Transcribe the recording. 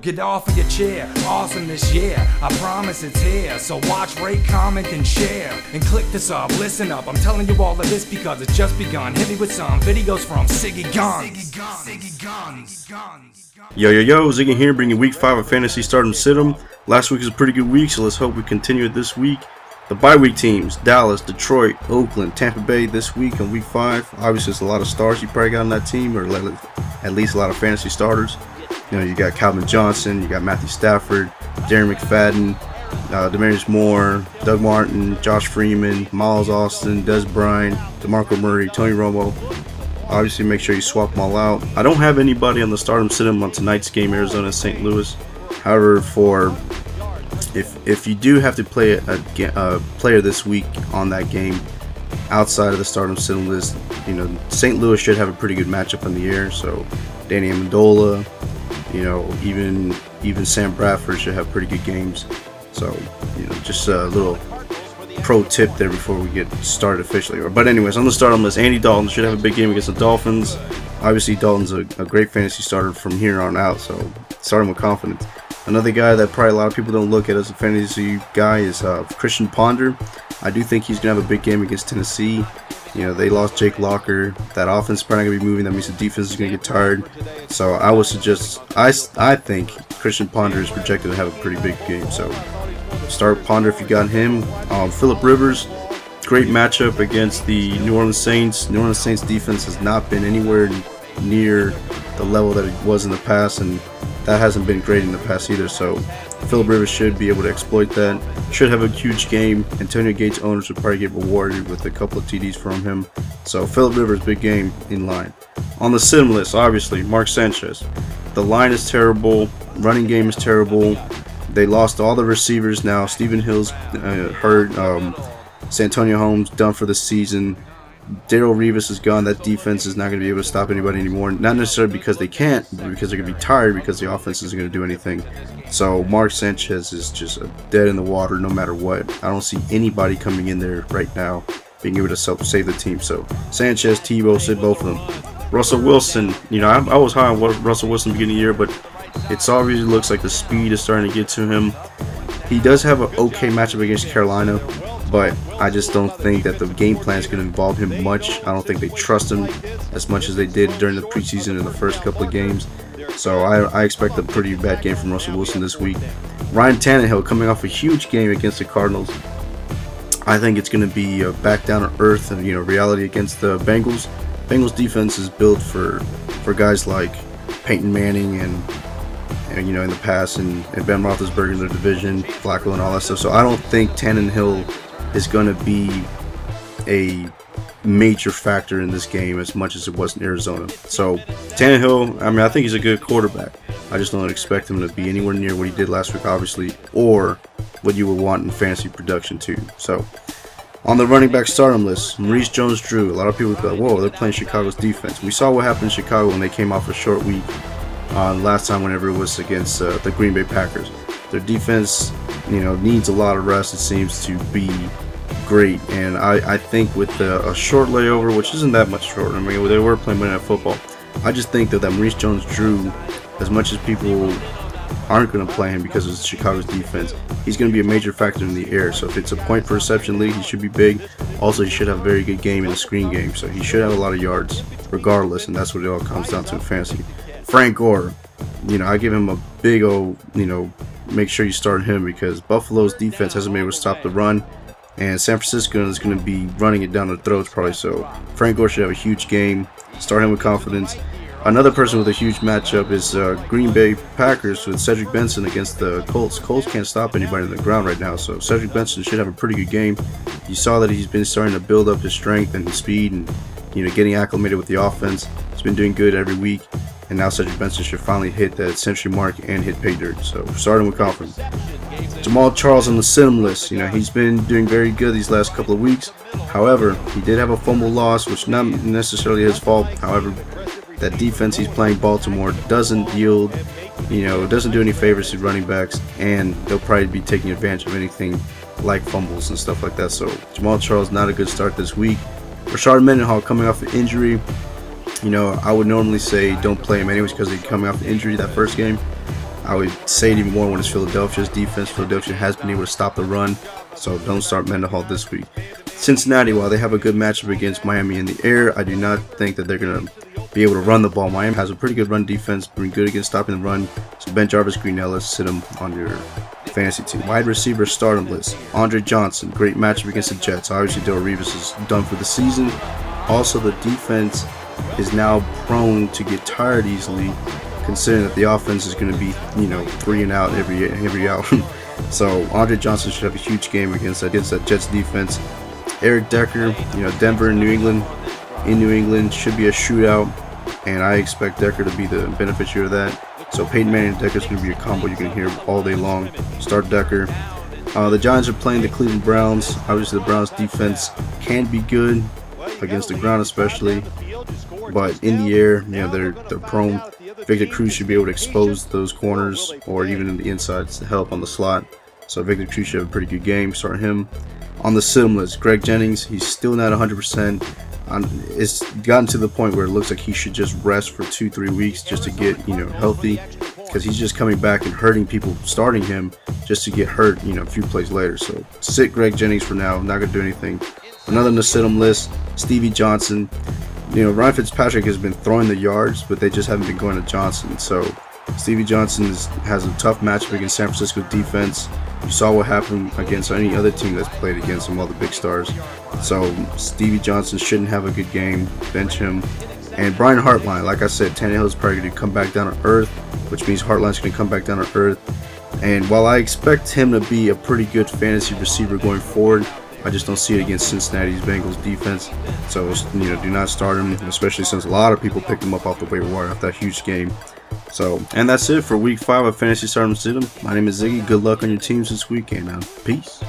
Get off of your chair, awesome this year, I promise it's here. So watch, rate, comment, and share. And click this up, listen up, I'm telling you all of this because it's just begun. Hit me with some videos from Ziggy Guns. Yo, Ziggy here, bringing week 5 of Fantasy Stardom Situm. Last week was a pretty good week, so let's hope we continue it this week. The bye week teams: Dallas, Detroit, Oakland, Tampa Bay this week in week 5. Obviously, there's a lot of stars you probably got on that team, or at least a lot of fantasy starters. You know, you got Calvin Johnson, you got Matthew Stafford, Darren McFadden, Demarius Moore, Doug Martin, Josh Freeman, Miles Austin, Des Bryant, DeMarco Murray, Tony Romo. Obviously, make sure you swap them all out. I don't have anybody on the Stardom Situm on tonight's game, Arizona St. Louis. However, if you do have to play a player this week on that game outside of the Stardom Situm list, you know, St. Louis should have a pretty good matchup in the air. So Danny Amendola, you know, even Sam Bradford should have pretty good games. So, you know, just a little pro tip there before we get started officially. But anyways, on the Stardom list, Andy Dalton should have a big game against the Dolphins. Obviously, Dalton's a great fantasy starter from here on out, so start him with confidence. Another guy that probably a lot of people don't look at as a fantasy guy is Christian Ponder. I do think he's going to have a big game against Tennessee. You know, they lost Jake Locker. That offense is probably going to be moving. That means the defense is going to get tired. So I would suggest, I think Christian Ponder is projected to have a pretty big game. So start Ponder if you got him. Phillip Rivers, great matchup against the New Orleans Saints. New Orleans Saints defense has not been anywhere near the level that it was in the past, and that hasn't been great in the past either. So Phillip Rivers should be able to exploit that. Should have a huge game. Antonio Gates owners would probably get rewarded with a couple of TDs from him. So Phillip Rivers, big game in line. On the Situm list, obviously, Mark Sanchez. The line is terrible. Running game is terrible. They lost all the receivers now. Stephen Hill's hurt. Santonio Holmes done for the season. Daryl Revis is gone. That defense is not going to be able to stop anybody anymore. Not necessarily because they can't, but because they're going to be tired because the offense isn't going to do anything. So Mark Sanchez is just dead in the water no matter what. I don't see anybody coming in there right now being able to save the team. So Sanchez, Tebow, sit both of them. Russell Wilson, you know, I was high on Russell Wilson at the beginning of the year, but it obviously looks like the speed is starting to get to him. He does have an okay matchup against Carolina, but I just don't think that the game plan is going to involve him much. I don't think they trust him as much as they did during the preseason in the first couple of games. So I expect a pretty bad game from Russell Wilson this week. Ryan Tannenhill coming off a huge game against the Cardinals. I think it's going to be back down to earth and, you know, reality against the Bengals. Bengals defense is built for guys like Peyton Manning and you know, in the past, and Ben Roethlisberger in their division, Flacco and all that stuff. So I don't think Tannenhill is going to be a major factor in this game as much as it was in Arizona. So Tannenhill, I mean, I think he's a good quarterback. I just don't expect him to be anywhere near what he did last week, obviously, or what you would want in fantasy production too. So on the running back stardom list, Maurice Jones-Drew. A lot of people go, whoa, they're playing Chicago's defense. We saw what happened in Chicago when they came off a short week last time whenever it was against the Green Bay Packers. Their defense, you know, needs a lot of rest. It seems to be great, and I think with a short layover, which isn't that much short, I mean, they were playing Monday Night Football. I just think that Maurice Jones-Drew, as much as people aren't going to play him because of Chicago's defense, he's going to be a major factor in the air. So if it's a point per reception league, he should be big. Also, he should have a very good game in the screen game, so he should have a lot of yards regardless, and that's what it all comes down to in fantasy. Frank Gore, you know, I give him a big old, you know, make sure you start him because Buffalo's defense hasn't been able to stop the run, and San Francisco is going to be running it down their throats probably. So Frank Gore should have a huge game. Start him with confidence. Another person with a huge matchup is Green Bay Packers with Cedric Benson against the Colts. Colts can't stop anybody on the ground right now, so Cedric Benson should have a pretty good game. You saw that he's been starting to build up his strength and his speed and, you know, getting acclimated with the offense. He's been doing good every week, and now Cedric Benson should finally hit that century mark and hit pay dirt. So starting with confidence. Jamal Charles on the Situm list. You know, he's been doing very good these last couple of weeks. However, he did have a fumble loss, which not necessarily his fault. However, that defense he's playing, Baltimore, doesn't yield, you know, doesn't do any favors to running backs, and they'll probably be taking advantage of anything like fumbles and stuff like that. So Jamal Charles, not a good start this week. Rashard Mendenhall coming off an injury. You know, I would normally say don't play him anyways because he's coming off an injury that first game. I would say it even more when it's Philadelphia's defense. Philadelphia has been able to stop the run, so don't start Mendenhall this week. Cincinnati, while they have a good matchup against Miami in the air, I do not think that they're going to be able to run the ball. Miami has a pretty good run defense, been good against stopping the run. So BenJarvis, Green, Ellis, sit them on your fantasy team. Wide receiver stardom list. Andre Johnson, great matchup against the Jets. Obviously, Phillip Rivers is done for the season. Also, the defense is now prone to get tired easily, considering that the offense is going to be, 3 and out every out. So Andre Johnson should have a huge game against that Jets defense. Eric Decker, Denver and New England. In New England should be a shootout, and I expect Decker to be the beneficiary of that. So Peyton Manning and Decker is going to be a combo you can hear all day long. Start Decker. The Giants are playing the Cleveland Browns. Obviously, the Browns defense can be good against the ground, especially, but in the air, they're prone. Victor Cruz should be able to expose those corners or even in the insides to help on the slot. So Victor Cruz should have a pretty good game. Start him. On the sit-em list, Greg Jennings, he's still not 100%. It's gotten to the point where it looks like he should just rest for 2-3 weeks just to get healthy, because he's just coming back and hurting people starting him just to get hurt a few plays later. So sit Greg Jennings for now. Not gonna do anything. Another on the sit-em list, Stevie Johnson. Ryan Fitzpatrick has been throwing the yards, but they just haven't been going to Johnson. So Stevie Johnson has a tough matchup against San Francisco defense. You saw what happened against any other team that's played against him, all the big stars. So Stevie Johnson shouldn't have a good game. Bench him. And Brian Hartline, like I said, Tannenhill is probably going to come back down to earth, which means Hartline's going to come back down to earth. And while I expect him to be a pretty good fantasy receiver going forward, I just don't see it against Cincinnati's Bengals defense. So, do not start him, especially since a lot of people picked him up off the waiver wire after that huge game. So, and that's it for week 5 of Fantasy Stardom Sit 'em. My name is Ziggy. Good luck on your teams this weekend. Peace.